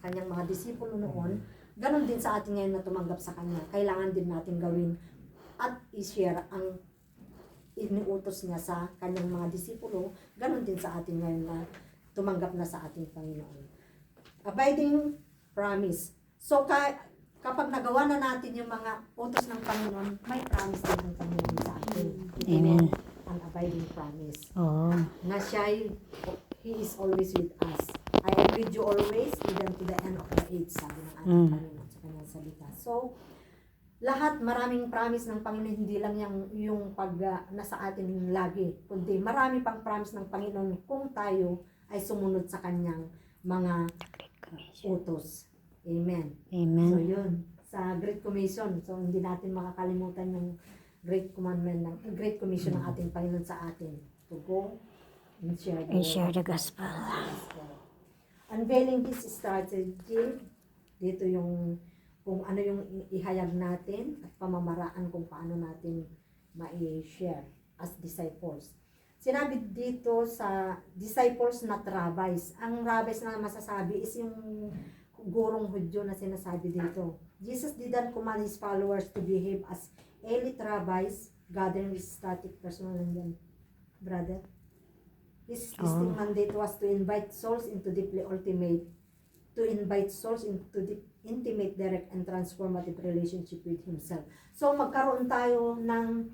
kanyang mga disipulo noon, ganon din sa atin ngayon na tumanggap sa kanya. Kailangan din natin gawin at i-share ang iniutos niya sa kanyang mga disipulo, ganon din sa atin ngayon na tumanggap na sa ating Panginoon. Abiding promise. So, kapag nagawa na natin yung mga utos ng Panginoon, may promise din ang Panginoon sa atin. Amen. Ang abiding promise. Oo. Na He is always with us. I am with you always, even to the end of the age, sabi ng ating Panginoon sa kanyang salita. So, lahat, maraming promise ng Panginoon, hindi lang yung pag nasa atin lagi, kundi marami pang promise ng Panginoon kung tayo ay sumunod sa kanyang mga utos. Amen. Amen. So yun, sa Great Commission, so hindi natin makakalimutan yung Great Commission ng ating Panginoon sa atin, to go and share the gospel. Unveiling His strategy, dito yung kung ano yung ihayag natin at pamamaraan kung paano natin ma-share as disciples. Sinabi dito sa disciples not rabbis. Ang rabbis na masasabi is yung gurong Hudyo na sinasabi dito. Jesus didn't command His followers to behave as elite rabbis, gathering with static personnel lang yan, brother. His distinct mandate was to invite souls into intimate, direct, and transformative relationship with Himself. So, magkaroon tayo ng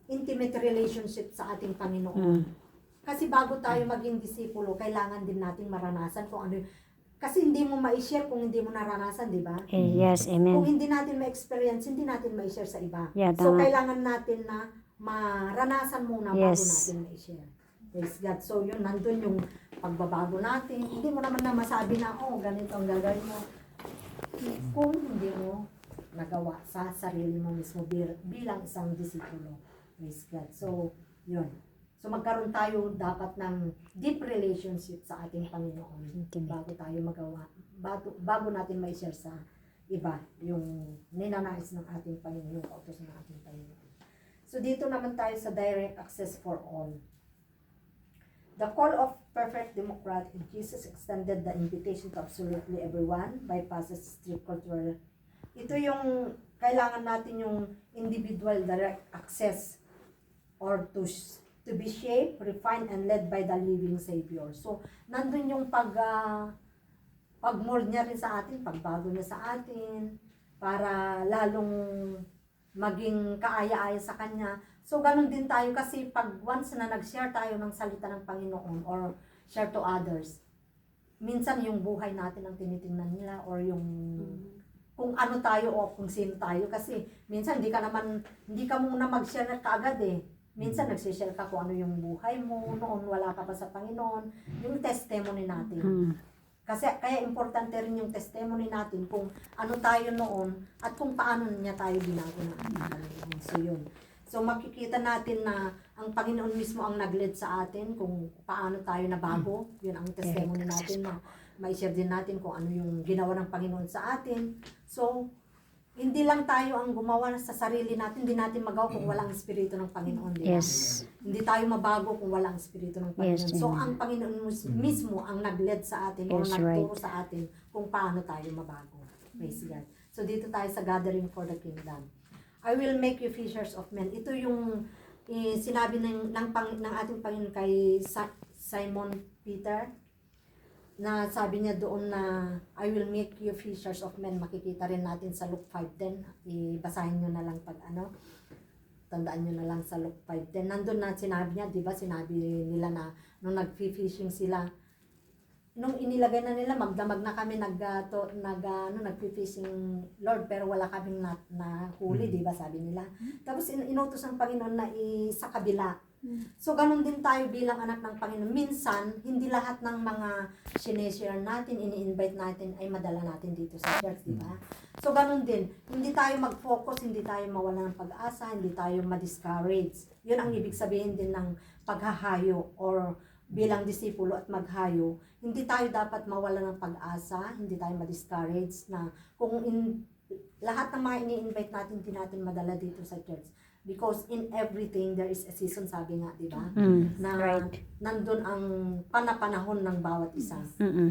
intimate relationship sa ating Panginoon. Kasi bago tayo maging disipulo, kailangan din nating maranasan kung ano. Kasi hindi mo ma-share kung hindi mo naranasan, di ba? Yes, amen. Kung hindi natin ma-experience, hindi natin ma-share sa iba. Yeah, So, tama. kailangan natin na maranasan muna bago Yes. natin ma-share. Praise God. So, yun, nandun yung pagbabago natin. Hindi mo naman na masabi na, oh, ganito ang gagawin mo. Kung hindi mo nagawa sa sarili mo mismo bilang isang disipulo. Praise God. So, yun. So, magkaroon tayo dapat ng deep relationship sa ating Panginoon bago tayo magawa, bago natin ma-share sa iba yung ninanais ng ating Panginoon, yung kautos ng ating Panginoon. So, dito naman tayo sa direct access for all. The call of perfect democrat, Jesus extended the invitation to absolutely everyone, bypasses strict cultural. Ito yung kailangan natin yung individual direct access or to be shaped, refined, and led by the living Savior. So, nandun yung pag-mold niya rin sa atin, pagbago niya sa atin, para lalong maging kaaya-aya sa Kanya. So, ganun din tayo kasi pag once na nag-share tayo ng salita ng Panginoon or share to others, minsan yung buhay natin ang tinitingnan nila or yung kung ano tayo o kung sino tayo. Kasi minsan hindi ka muna mag-share na kaagad eh. Minsan nagsishare ka kung ano yung buhay mo, noon wala ka pa sa Panginoon, yung testimony natin. Kasi kaya importante rin yung testimony natin kung ano tayo noon at kung paano niya tayo binago na Panginoon. So yun. So makikita natin na ang Panginoon mismo ang nag-lead sa atin kung paano tayo nabago. Yun ang testimony natin na ma-share din natin kung ano yung ginawa ng Panginoon sa atin. So, hindi lang tayo ang gumawa sa sarili natin, hindi natin magawa kung walang Espiritu ng Panginoon. Diba? Yes. Hindi tayo mabago kung walang Espiritu ng Panginoon. Yes, So, amen. ang Panginoon mismo ang nag-lead sa atin o Yes, nagturo right. sa atin kung paano tayo mabago. Praise God. So, dito tayo sa gathering for the kingdom. I will make you fishers of men. Ito yung sinabi ng ating Panginoon kay Simon Peter, na sabi niya doon na I will make you fishers of men. Makikita rin natin sa Luke 5:10. Ibasahin nyo na lang tandaan nyo na lang sa Luke 5:10. Nandun na sinabi niya, di ba, sinabi nila na nung nag-fishing sila, nung inilagay na nila, magdamag na kami nag-fishing, Lord, pero wala kaming nahuli, di ba, sabi nila. Tapos inutos ng Panginoon na sa kabila. So, ganun din tayo bilang anak ng Panginoon. Minsan, hindi lahat ng mga sineshare natin, ini-invite natin, ay madala natin dito sa church, di ba? So, ganun din. Hindi tayo mag-focus, hindi tayo mawala ng pag-asa, hindi tayo ma-discourage. Yun ang ibig sabihin din ng paghahayo or bilang disipulo at maghayo. Hindi tayo dapat mawala ng pag-asa, hindi tayo ma-discourage na kung lahat ng mga ini-invite natin, hindi natin madala dito sa church. Because in everything, there is a season, sabi nga, di ba? Na right. nandun ang panapanahon ng bawat isa.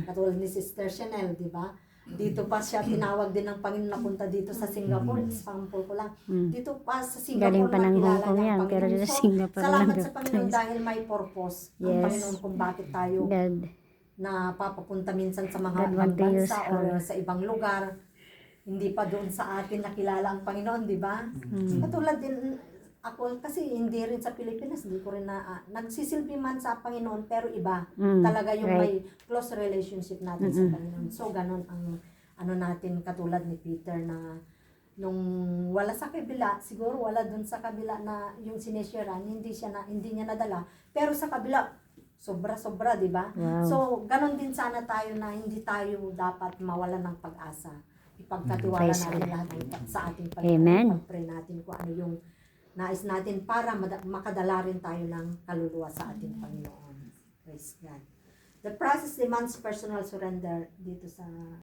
Katulad ni Sister Chanel, di ba? Dito pa siya tinawag din ng Panginoon na punta dito sa Singapore. Example ko lang. Dito pa sa Singapore Galing pa ng Hong nakilala Kong niya yan, ang pero Panginoon. sa So, Singapore salamat lang sa Panginoon dahil may purpose ang Yes. Panginoon kung bakit tayo God. na papapunta minsan sa mga God ibang want to use bansa or her. sa ibang lugar. Hindi pa doon sa atin nakilala ang Panginoon, di ba? Katulad din ako, kasi hindi rin sa Pilipinas, hindi ko rin nagsisilbi man sa Panginoon, pero iba. Talaga yung may close relationship natin sa Panginoon. So, ganun ang ano natin, katulad ni Peter na nung wala sa kabila, siguro wala dun sa kabila na yung sinesharean, hindi niya nadala. Pero sa kabila, sobra-sobra, di ba? Wow. So, ganun din sana tayo na hindi tayo dapat mawalan ng pag-asa. Ipagkatiwala Praise natin God. lahat sa ating Amen. Panginoon. Pag-pray natin kung ano yung nais natin para makadala rin tayo ng kaluluwa sa ating Panginoon. Praise God. The process demands personal surrender dito sa